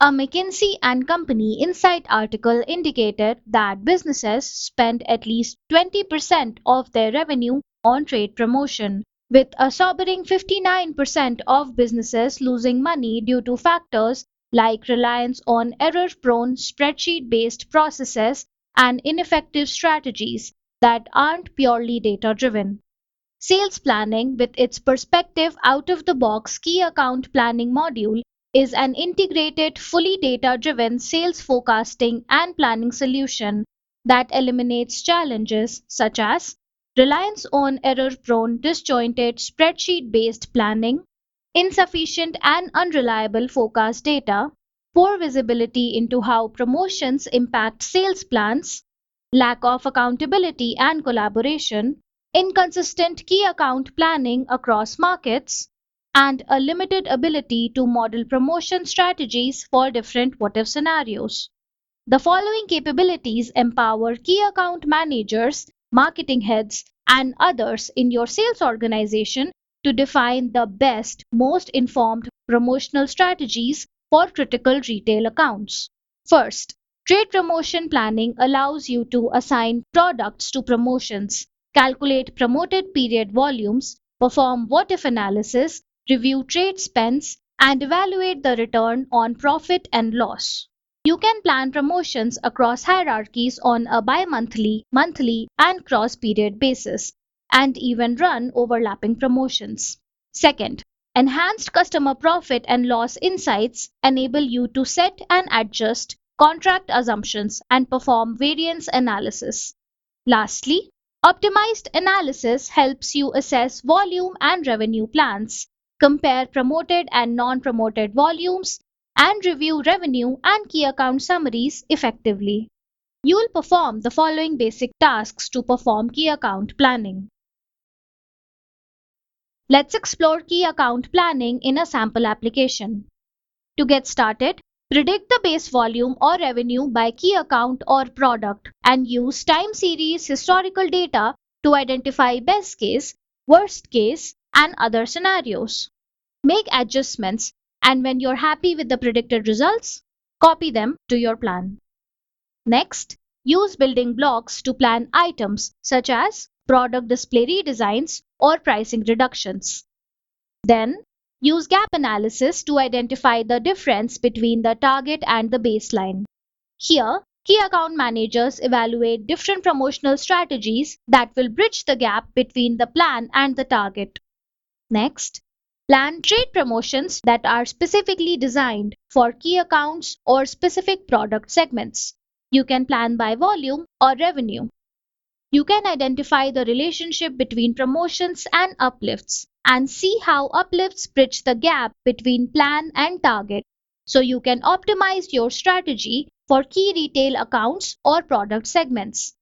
A McKinsey and Company Insight article indicated that businesses spend at least 20% of their revenue on trade promotion, with a sobering 59% of businesses losing money due to factors like reliance on error-prone spreadsheet-based processes and ineffective strategies that aren't purely data-driven. Sales planning, with its perspective out of the box key account planning module, is an integrated, fully data driven sales forecasting and planning solution that eliminates challenges such as reliance on error prone, disjointed, spreadsheet based planning, insufficient and unreliable forecast data, poor visibility into how promotions impact sales plans, lack of accountability and collaboration, inconsistent key account planning across markets, and a limited ability to model promotion strategies for different what if scenarios. The following capabilities empower key account managers, marketing heads, and others in your sales organization to define the best, most informed promotional strategies for critical retail accounts. First, trade promotion planning allows you to assign products to promotions, calculate promoted period volumes, perform what if analysis, review trade spends, and evaluate the return on profit and loss. You can plan promotions across hierarchies on a bi-monthly, monthly, and cross-period basis, and even run overlapping promotions. Second, enhanced customer profit and loss insights enable you to set and adjust contract assumptions and perform variance analysis. Lastly, optimized analysis helps you assess volume and revenue plans, compare promoted and non-promoted volumes, and review revenue and key account summaries effectively. You will perform the following basic tasks to perform key account planning. Let's explore key account planning in a sample application. To get started, predict the base volume or revenue by key account or product and use time series historical data to identify best case, worst case, and other scenarios. Make adjustments, and when you're happy with the predicted results, copy them to your plan. Next, use building blocks to plan items such as product display redesigns or pricing reductions. Then, use gap analysis to identify the difference between the target and the baseline. Here, key account managers evaluate different promotional strategies that will bridge the gap between the plan and the target. Next, plan trade promotions that are specifically designed for key accounts or specific product segments. You can plan by volume or revenue. You can identify the relationship between promotions and uplifts and see how uplifts bridge the gap between plan and target, so you can optimize your strategy for key retail accounts or product segments.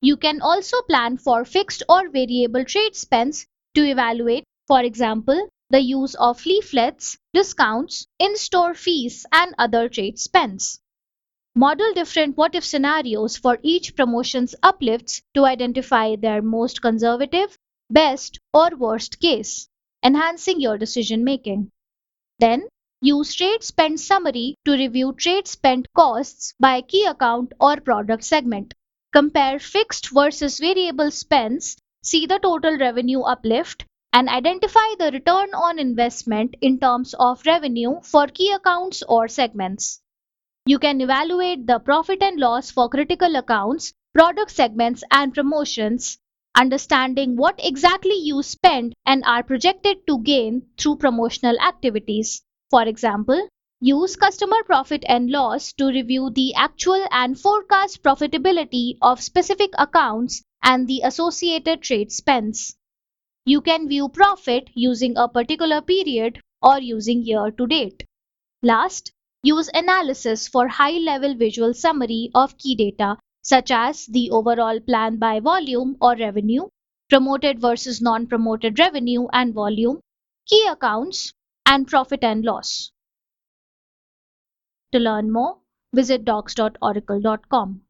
You can also plan for fixed or variable trade spends to evaluate, for example, the use of leaflets, discounts, in-store fees, and other trade spends. Model different what-if scenarios for each promotion's uplifts to identify their most conservative, best, or worst case, enhancing your decision making. Then, use trade spend summary to review trade spend costs by key account or product segment. Compare fixed versus variable spends, see the total revenue uplift, and identify the return on investment in terms of revenue for key accounts or segments. You can evaluate the profit and loss for critical accounts, product segments, and promotions, understanding what exactly you spend and are projected to gain through promotional activities. For example, use customer profit and loss to review the actual and forecast profitability of specific accounts and the associated trade spends. You can view profit using a particular period or using year to date. Last, use analysis for high-level visual summary of key data such as the overall plan by volume or revenue, promoted versus non-promoted revenue and volume, key accounts, and profit and loss. To learn more, visit docs.oracle.com.